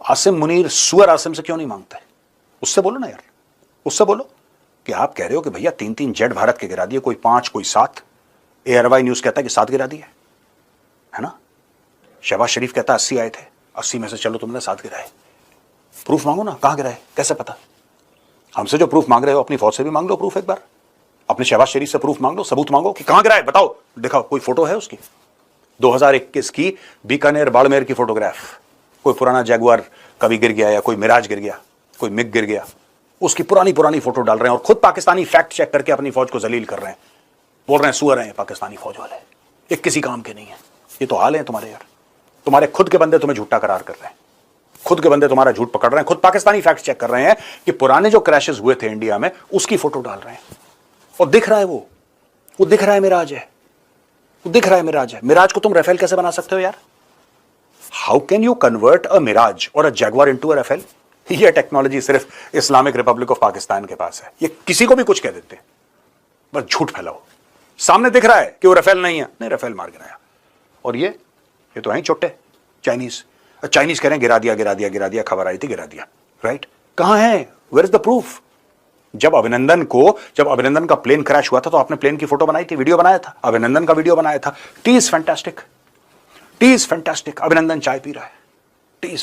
आसिम मुनीर सुअर आसिम से क्यों नहीं मांगते? उससे बोलो ना यार, उससे बोलो कि आप कह रहे हो कि भैया 3-3 जेट भारत के गिरा दिए, कोई 5 कोई 7, एयरवाई न्यूज कहता है कि 7 गिरा दिए, है ना? शहबाज शरीफ कहता है 80 आए थे, 80 में से चलो तुमने 7 गिराए। प्रूफ मांगो ना, कहां गिराए, कैसे पता? हमसे जो प्रूफ मांग रहे हो अपनी फौज से भी मांग लो प्रूफ, एक बार अपने शहबाज शरीफ से प्रूफ मांग लो, सबूत मांगो कि कहां गिराए, बताओ, दिखाओ, कोई फोटो है उसकी 2021 की बीकानेर बाड़मेर की फोटोग्राफ, कोई पुराना जैगुआर कभी गिर गया या कोई मिराज गिर गया, कोई मिग गिर गया, उसकी पुरानी पुरानी फोटो डाल रहे हैं और खुद पाकिस्तानी फैक्ट चेक करके अपनी फौज को जलील कर रहे हैं, बोल रहे हैं सुअर हैं पाकिस्तानी फौज वाले, ये किसी काम के नहीं है। ये तो हाल है तुम्हारे यार, तुम्हारे खुद के बंदे तुम्हें झूठा करार कर रहे हैं, खुद के बंदे तुम्हारा झूठ पकड़ रहे हैं, खुद पाकिस्तानी फैक्ट चेक कर रहे हैं कि पुराने जो क्रैशेस हुए थे इंडिया में उसकी फोटो डाल रहे हैं और दिख रहा है, वो दिख रहा है मिराज है, वो दिख रहा है मिराज है। मिराज को तुम राफेल कैसे बना सकते हो यार? How can you convert a Mirage और a Jaguar into a Rafale? ये टेक्नोलॉजी सिर्फ इस्लामिक रिपब्लिक ऑफ पाकिस्तान के पास है। ये किसी को भी कुछ कह देते हैं, बस झूठ फैलाओ। सामने दिख रहा है कि वो राफेल नहीं है, नहीं राफेल मार गिराया। और ये तो हैं छोटे चाइनीज कह रहे हैं गिरा दिया गिरा दिया गिरा दिया, खबर आई थी गिरा दिया, राइट? कहां है, वेयर इज द प्रूफ? जब अभिनंदन का प्लेन क्रैश हुआ था तो आपने प्लेन की फोटो बनाई थी, वीडियो बनाया था, अभिनंदन का वीडियो बनाया था। टी इज फैंटास्टिक, अभिनंदन चाय पी रहा है, टी इज